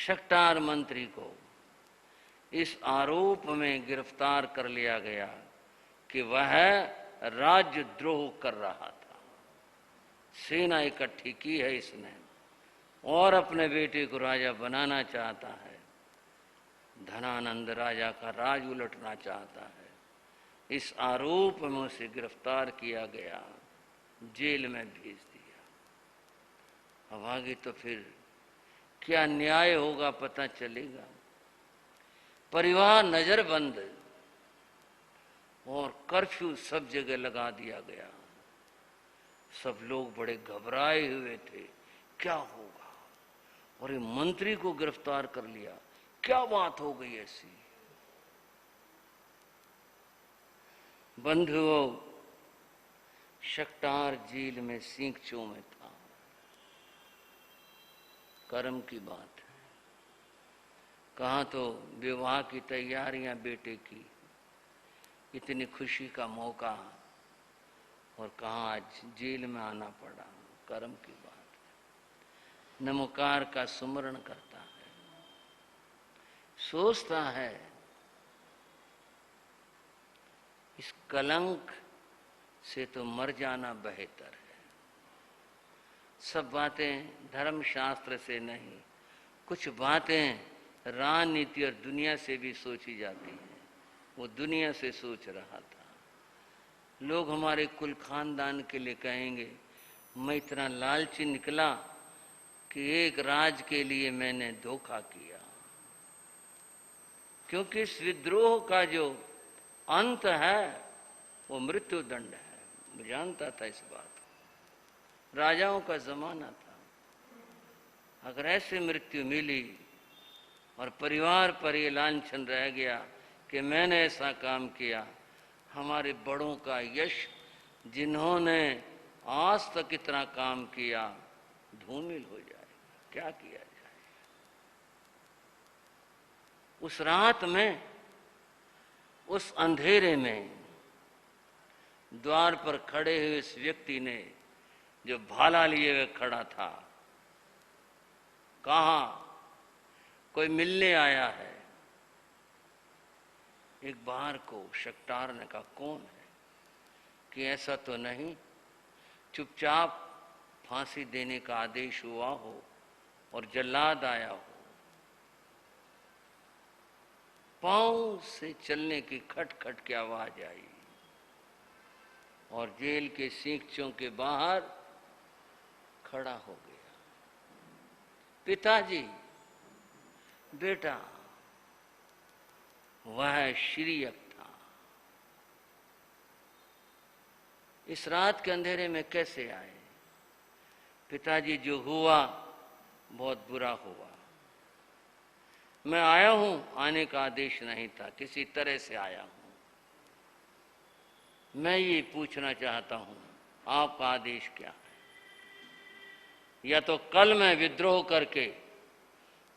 शक्टार मंत्री को इस आरोप में गिरफ्तार कर लिया गया कि वह राज्यद्रोह कर रहा था। सेना इकट्ठी की है इसने और अपने बेटे को राजा बनाना चाहता है। धनानंद राजा का राज उलटना चाहता है। इस आरोप में उसे गिरफ्तार किया गया, जेल में भेज दिया। अब आगे तो फिर क्या न्याय होगा पता चलेगा। परिवार नजरबंद और कर्फ्यू सब जगह लगा दिया गया। सब लोग बड़े घबराए हुए थे, क्या होगा। और ये मंत्री को गिरफ्तार कर लिया, क्या बात हो गई ऐसी। बंधुओं, शक्टार जेल में सींगचों में था। कर्म की बात है। कहाँ तो विवाह की तैयारियां बेटे की, इतनी खुशी का मौका, और कहाँ आज जेल में आना पड़ा। कर्म की बात है। नमोकार का सुमरण करता है, सोचता है इस कलंक से तो मर जाना बेहतर है। सब बातें धर्मशास्त्र से नहीं, कुछ बातें राजनीति और दुनिया से भी सोची जाती हैं। वो दुनिया से सोच रहा था। लोग हमारे कुल खानदान के लिए कहेंगे मैं इतना लालची निकला कि एक राज के लिए मैंने धोखा किया। क्योंकि इस विद्रोह का जो अंत है वो मृत्यु दंड है। मैं जानता था इस बात को। राजाओं का जमाना था। अगर ऐसे मृत्यु मिली और परिवार पर ये लांछन रह गया कि मैंने ऐसा काम किया, हमारे बड़ों का यश जिन्होंने आज तक इतना काम किया धूमिल हो जाएगा। क्या किया जाए। उस रात में, उस अंधेरे में, द्वार पर खड़े हुए इस व्यक्ति ने जो भाला लिए हुए खड़ा था, कहा कोई मिलने आया है। एक बार को शक्टार ने कहा कौन है, कि ऐसा तो नहीं चुपचाप फांसी देने का आदेश हुआ हो और जल्लाद आया हो। पांव से चलने की खट खट की आवाज आई और जेल के सींगचों के बाहर खड़ा हो गया। पिताजी, बेटा, वह श्रीयक था। इस रात के अंधेरे में कैसे आए। पिताजी, जो हुआ बहुत बुरा हुआ। मैं आया हूं, आने का आदेश नहीं था, किसी तरह से आया हूं। मैं ये पूछना चाहता हूं आपका आदेश क्या है। या तो कल मैं विद्रोह करके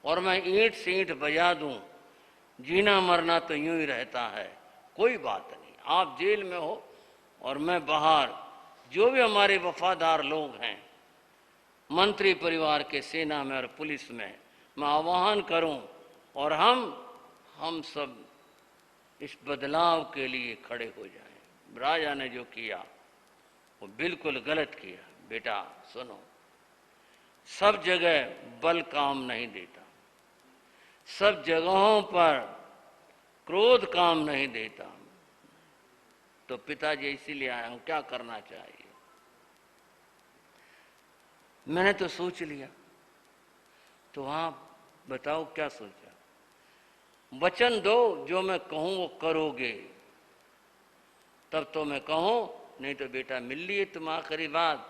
और मैं ईंट से ईंट बजा दूं, जीना मरना तो यूं ही रहता है, कोई बात नहीं। आप जेल में हो और मैं बाहर। जो भी हमारे वफादार लोग हैं मंत्री परिवार के, सेना में और पुलिस में, मैं आह्वान करूं और हम सब इस बदलाव के लिए खड़े हो जाएं। राजा ने जो किया वो बिल्कुल गलत किया। बेटा सुनो, सब जगह बल काम नहीं देता, सब जगहों पर क्रोध काम नहीं देता। तो पिताजी इसीलिए आया हूं, क्या करना चाहिए। मैंने तो सोच लिया। तो आप बताओ क्या सोचा। वचन दो, जो मैं कहूं वो करोगे, तब तो मैं कहूं, नहीं तो बेटा मिल लिए तुम आखिरी बात।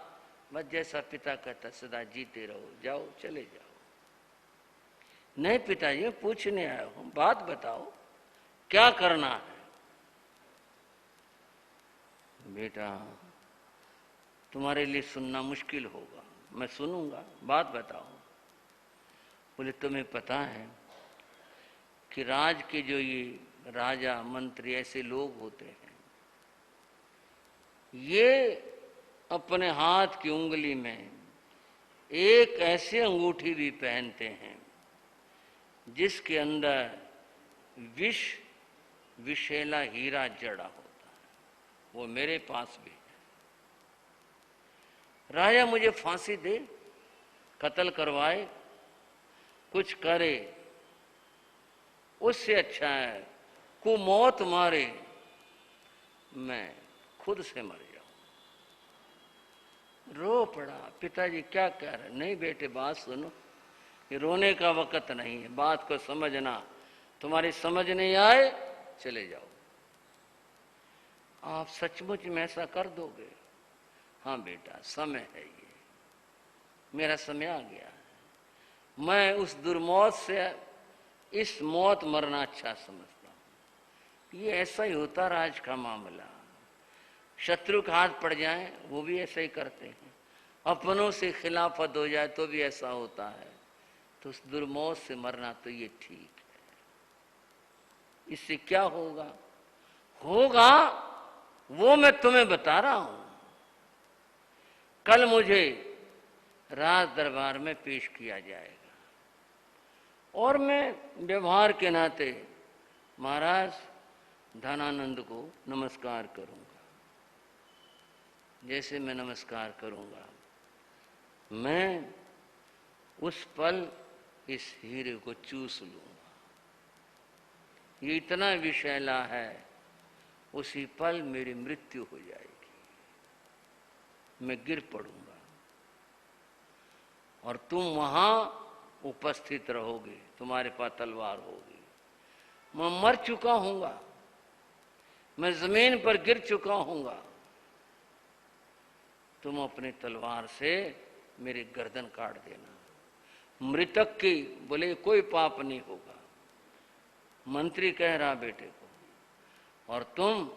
बस जैसा पिता कहता सदा जीते रहो, जाओ चले जाओ। नहीं पिताजी, मैं पूछने आया हूं, बात बताओ क्या करना है। बेटा तुम्हारे लिए सुनना मुश्किल होगा, मैं सुनूंगा, बात बताओ। बोले तुम्हें पता है कि राज के जो ये राजा मंत्री ऐसे लोग होते हैं, ये अपने हाथ की उंगली में एक ऐसी अंगूठी भी पहनते हैं जिसके अंदर विषैला हीरा जड़ा होता है, वो मेरे पास भी है। राजा मुझे फांसी दे, कत्ल करवाए, कुछ करे, उससे अच्छा है को मौत मारे, मैं खुद से मर जाऊं। रो पड़ा। पिताजी क्या कह रहे? नहीं बेटे, बात सुनो, ये रोने का वक्त नहीं है, बात को समझना। तुम्हारी समझ नहीं आए, चले जाओ। आप सचमुच में ऐसा कर दोगे? हाँ बेटा, समय है, ये मेरा समय आ गया है। मैं उस दुर्मौत से इस मौत मरना अच्छा समझता हूं। ये ऐसा ही होता राज का मामला। शत्रु का हाथ पड़ जाए वो भी ऐसा ही करते हैं, अपनों से खिलाफत हो जाए तो भी ऐसा होता है। तो उस दुर्मौत से मरना तो ये ठीक है। इससे क्या होगा? होगा वो मैं तुम्हें बता रहा हूं। कल मुझे राज दरबार में पेश किया जाएगा और मैं व्यवहार के नाते महाराज धनानंद को नमस्कार करूंगा। जैसे मैं नमस्कार करूंगा, मैं उस पल इस हीरे को चूस लूंगा। ये इतना विषैला है, उसी पल मेरी मृत्यु हो जाएगी, मैं गिर पड़ूंगा और तुम वहां उपस्थित रहोगे, तुम्हारे पास तलवार होगी। मैं मर चुका हूंगा, मैं जमीन पर गिर चुका हूंगा, तुम अपनी तलवार से मेरी गर्दन काट देना। मृतक की बोले कोई पाप नहीं होगा, मंत्री कह रहा बेटे को, और तुम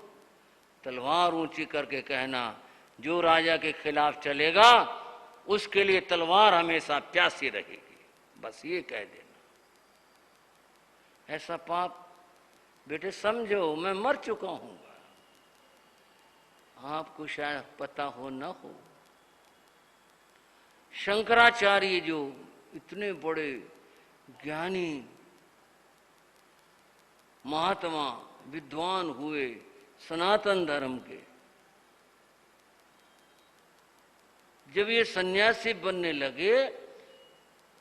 तलवार ऊंची करके कहना जो राजा के खिलाफ चलेगा उसके लिए तलवार हमेशा प्यासी रहेगी, बस ये कह देना। ऐसा पाप बेटे समझो, मैं मर चुका हूंगा। आपको शायद पता हो न हो, शंकराचार्य जो इतने बड़े ज्ञानी महात्मा विद्वान हुए सनातन धर्म के, जब ये सन्यासी बनने लगे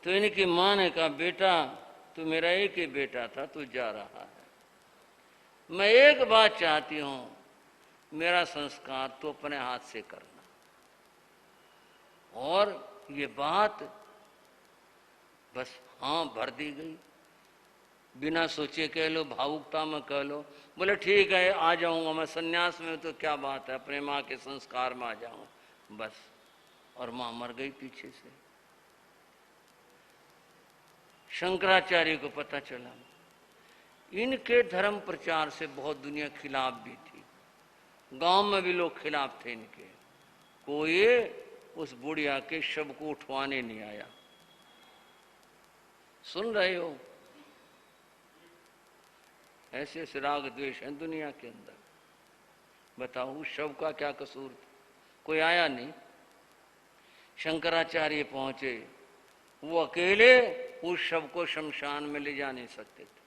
तो इनकी मां ने कहा बेटा तू मेरा एक ही बेटा था, तू जा रहा है, मैं एक बात चाहती हूं, मेरा संस्कार तो अपने हाथ से करना। और ये बात बस हाँ भर दी गई, बिना सोचे कह लो, भावुकता में कह लो। बोले ठीक है आ जाऊंगा मैं, सन्यास में तो क्या बात है, अपने माँ के संस्कार में आ जाऊं बस। और मां मर गई पीछे से। शंकराचार्य को पता चला, इनके धर्म प्रचार से बहुत दुनिया खिलाफ भी थी, गांव में भी लोग खिलाफ थे इनके। कोई उस बुढ़िया के शव को उठवाने नहीं आया। सुन रहे हो, ऐसे ऐसे राग द्वेष हैं दुनिया के अंदर। बताओ उस शव का क्या कसूर था? कोई आया नहीं। शंकराचार्य पहुंचे, वो अकेले उस शव को शमशान में ले जा नहीं सकते थे।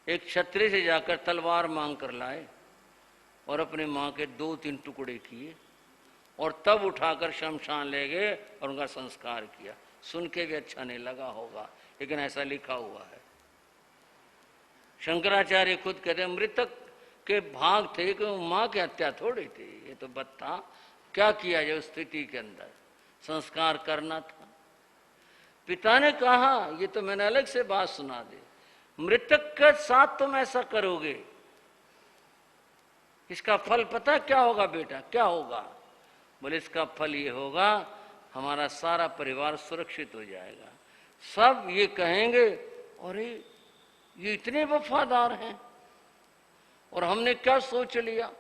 एक छतरी से जाकर तलवार मांग कर लाए और अपने मां के 2-3 टुकड़े किए और तब उठाकर शमशान ले गए और उनका संस्कार किया। सुन के भी अच्छा नहीं लगा होगा, लेकिन ऐसा लिखा हुआ है। शंकराचार्य खुद कहते मृतक के भाग थे कि मां की हत्या थोड़ी थी, ये तो बता क्या किया जाए उस स्थिति के अंदर, संस्कार करना था। पिता ने कहा ये तो मैंने अलग से बात सुना दी, मृतक के साथ तुम ऐसा करोगे, इसका फल पता क्या होगा बेटा? क्या होगा? बोले इसका फल ये होगा, हमारा सारा परिवार सुरक्षित हो जाएगा। सब ये कहेंगे अरे ये इतने वफादार हैं, और हमने क्या सोच लिया।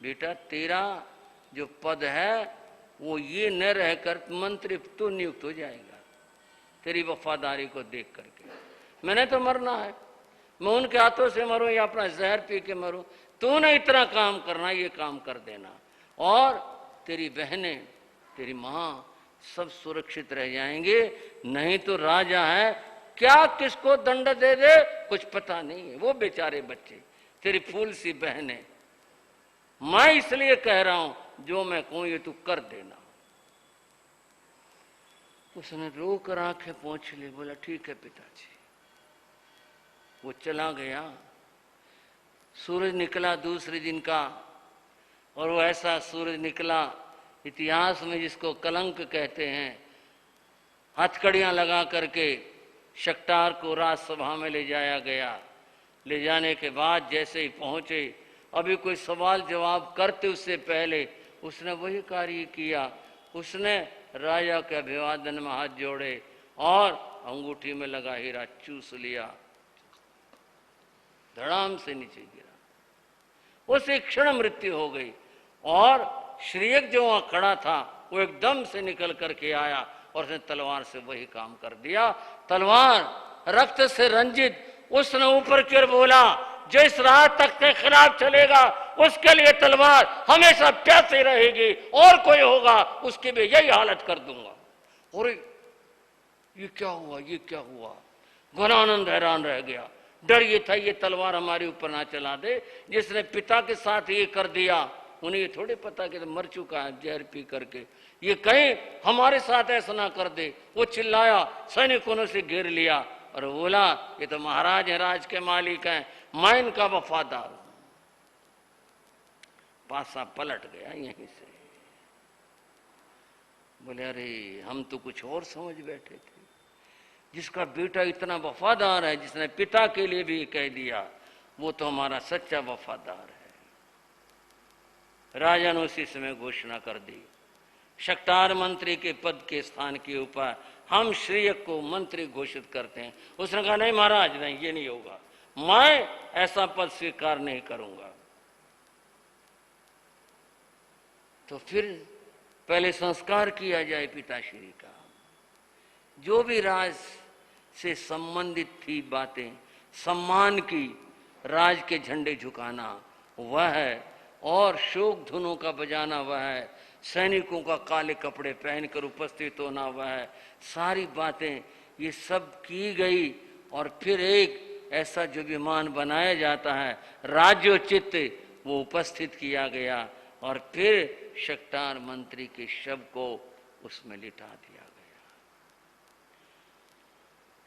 बेटा तेरा जो पद है वो ये न रहकर मंत्री तो नियुक्त हो जाएगा तेरी वफादारी को देख करके। मैंने तो मरना है, मैं उनके हाथों से मरूं या अपना जहर पी के मरूं, तूने इतना काम करना, ये काम कर देना। और तेरी बहनें, तेरी माँ, सब सुरक्षित रह जाएंगे। नहीं तो राजा है, क्या किसको दंड दे दे कुछ पता नहीं है। वो बेचारे बच्चे, तेरी फूल सी बहनें, मैं इसलिए कह रहा हूं जो मैं कहूं ये तू कर देना। उसने रोकर आंखें पोंछ ली, बोला ठीक है पिताजी। वो चला गया। सूरज निकला दूसरे दिन का, और वो ऐसा सूरज निकला इतिहास में जिसको कलंक कहते हैं। हथकड़ियां लगा करके शक्टार को राजसभा में ले जाया गया। ले जाने के बाद जैसे ही पहुंचे, अभी कोई सवाल जवाब करते उससे पहले उसने वही कार्य किया। उसने राजा के अभिवादन में हाथ जोड़े और अंगूठी में लगा हीरा चूस लिया, धड़ाम से नीचे गिरा। उसे क्षण मृत्यु हो गई। और श्रीयक जो वहां खड़ा था वो एकदम से निकल करके आया और उसने तलवार से वही काम कर दिया। तलवार रक्त से रंजित, उसने ऊपर की ओर बोला, जिस राह तक के खिलाफ चलेगा उसके लिए तलवार हमेशा प्यासी रहेगी, और कोई होगा उसकी भी यही हालत कर दूंगा। और ये क्या हुआ, ये क्या हुआ? गुणानंद हैरान रह गया। डर ये था ये तलवार हमारे ऊपर ना चला दे। जिसने पिता के साथ ये कर दिया उन्हें ये थोड़े पता कि तो मर चुका है जहर पी करके, ये कहीं हमारे साथ ऐसा ना कर दे। वो चिल्लाया, सैनिकों ने उसे घेर लिया और बोला ये तो महाराज है, राज के मालिक हैं, मैं इनका वफादार हूं। पासा पलट गया यहीं से। बोले अरे हम तो कुछ और समझ बैठे थे, जिसका बेटा इतना वफादार है, जिसने पिता के लिए भी कह दिया, वो तो हमारा सच्चा वफादार है। राजा ने उसी समय घोषणा कर दी, शक्टार मंत्री के पद के स्थान के ऊपर हम श्रीयक को मंत्री घोषित करते हैं। उसने कहा नहीं महाराज, नहीं ये नहीं होगा, मैं ऐसा पद स्वीकार नहीं करूंगा। तो फिर पहले संस्कार किया जाए पिताश्री का। जो भी राज से संबंधित थी बातें, सम्मान की, राज के झंडे झुकाना वह है, और शोक धुनों का बजाना वह है, सैनिकों का काले कपड़े पहनकर उपस्थित होना वह है। सारी बातें ये सब की गई। और फिर एक ऐसा जो विमान बनाया जाता है राज्योचित, वो उपस्थित किया गया और फिर शक्टार मंत्री के शव को उसमें लिटा दिया गया।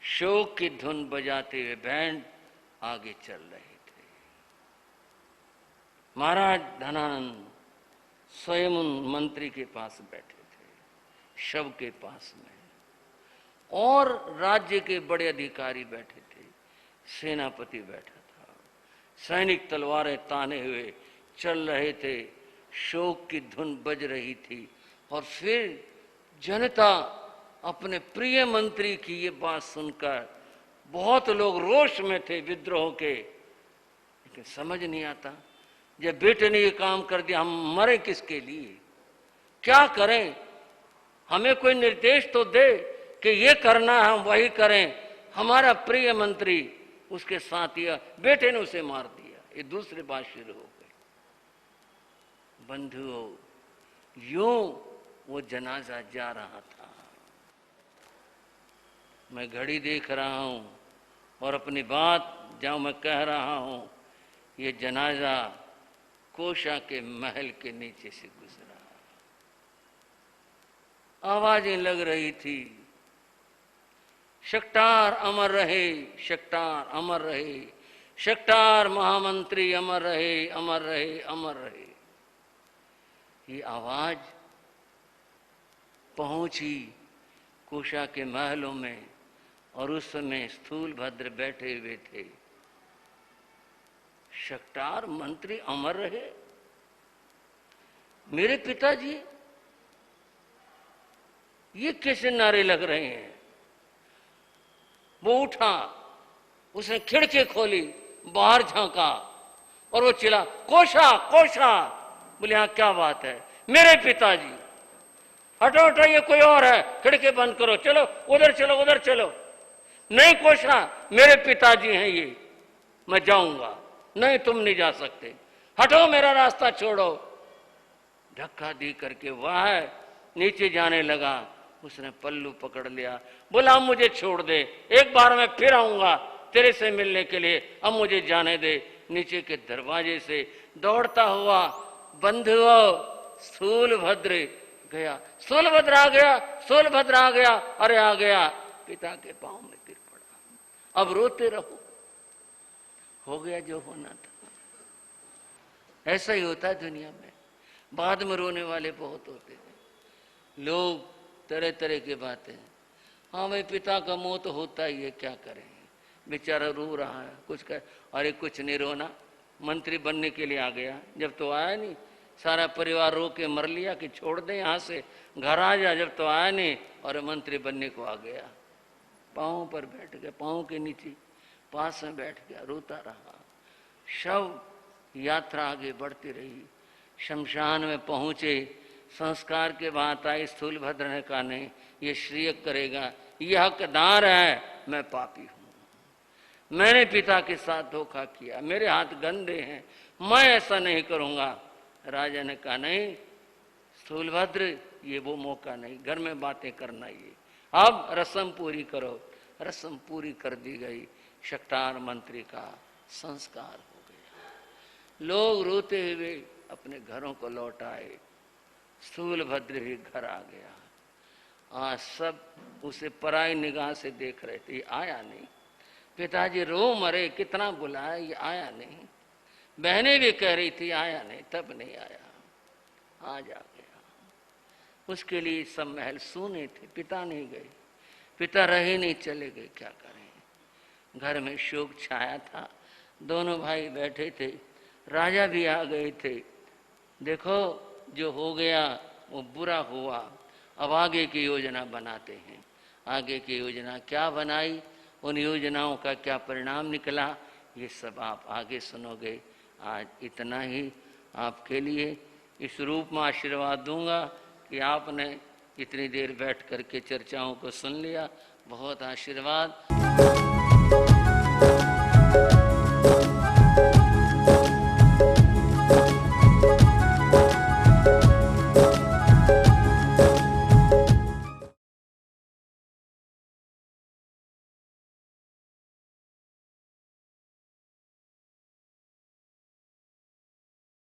शोक की धुन बजाते हुए बैंड आगे चल रहे थे। महाराज धनानंद स्वयं उन मंत्री के पास बैठे थे, शव के पास में, और राज्य के बड़े अधिकारी बैठे थे, सेनापति बैठा था, सैनिक तलवारें ताने हुए चल रहे थे, शोक की धुन बज रही थी। और फिर जनता अपने प्रिय मंत्री की ये बात सुनकर, बहुत लोग रोष में थे विद्रोह के, लेकिन समझ नहीं आता, जब बेटे ने ये काम कर दिया हम मरे किसके लिए, क्या करें? हमें कोई निर्देश तो दे कि ये करना है, हम वही करें। हमारा प्रिय मंत्री, उसके साथ ही बेटे ने उसे मार दिया। ये दूसरी बात शुरू हो गई। बंधुओं, यूं वो जनाजा जा रहा था। मैं घड़ी देख रहा हूं और अपनी बात जहां मैं कह रहा हूं, ये जनाजा कोशा के महल के नीचे से गुजरा। आवाजें लग रही थी, शक्टार अमर रहे, शक्टार अमर रहे, शक्टार महामंत्री अमर रहे, अमर रहे, अमर रहे। ये आवाज पहुंची कोशा के महलों में, और उस समय स्थूलभद्र बैठे हुए थे। शक्टार मंत्री अमर रहे, मेरे पिताजी, ये कैसे नारे लग रहे हैं? वो उठा, उसने खिड़की खोली, बाहर झांका और वो चिल्ला, कोशा कोशा। बोले हाँ क्या बात है? मेरे पिताजी। हटो हटो, ये कोई और है, खिड़की बंद करो, चलो उधर चलो, उधर चलो। नहीं कोशा, मेरे पिताजी हैं ये, मैं जाऊंगा। नहीं तुम नहीं जा सकते, हटो, मेरा रास्ता छोड़ो। धक्का दी करके वह नीचे जाने लगा। उसने पल्लू पकड़ लिया, बोला अब मुझे छोड़ दे, एक बार मैं फिर आऊंगा तेरे से मिलने के लिए, अब मुझे जाने दे। नीचे के दरवाजे से दौड़ता हुआ बंधुओ स्थूलभद्र गया। स्थूलभद्र आ गया, स्थूलभद्र आ गया, अरे आ गया, पिता के पांव में गिर पड़ा। अब रोते रहो, हो गया जो होना था। ऐसा ही होता है दुनिया में, बाद में रोने वाले बहुत होते हैं लोग, तरह तरह की बातें। हाँ भाई, पिता का मोह तो होता ही है, क्या करें, बेचारा रो रहा है, कुछ कर, अरे कुछ नहीं रोना, मंत्री बनने के लिए आ गया, जब तो आया नहीं, सारा परिवार रो के मर लिया कि छोड़ दे यहाँ से, घर आ जा, जब तो आया नहीं और मंत्री बनने को आ गया। पाँव पर बैठ गया, पाँव के नीचे पास में बैठ गया, रोता रहा। शव यात्रा आगे बढ़ती रही, शमशान में पहुंचे, संस्कार के बात आई। स्थूलभद्र ने कहा नहीं, ये श्रीय करेगा, ये हकदार है, मैं पापी हूं, मैंने पिता के साथ धोखा किया, मेरे हाथ गंदे हैं, मैं ऐसा नहीं करूंगा। राजा ने कहा नहीं स्थूलभद्र, ये वो मौका नहीं, घर में बातें करना, ये अब रस्म पूरी करो। रस्म पूरी कर दी गई, शक्तार मंत्री का संस्कार हो गया। लोग रोते हुए अपने घरों को लौट आए, स्थूलभद्र भी घर आ गया। आज सब उसे पराई निगाह से देख रहे थे, आया नहीं, पिताजी रो मरे, कितना बुलाया, ये आया नहीं। बहनें भी कह रही थी आया नहीं, तब नहीं आया, आज आ गया। उसके लिए सब महल सूने थे, पिता नहीं गए, पिता रहे नहीं, चले गए, क्या करें। घर में शोक छाया था, दोनों भाई बैठे थे, राजा भी आ गए थे। देखो जो हो गया वो बुरा हुआ, अब आगे की योजना बनाते हैं। आगे की योजना क्या बनाई, उन योजनाओं का क्या परिणाम निकला, ये सब आप आगे सुनोगे। आज इतना ही आपके लिए इस रूप में आशीर्वाद दूंगा कि आपने इतनी देर बैठ करके चर्चाओं को सुन लिया, बहुत आशीर्वाद।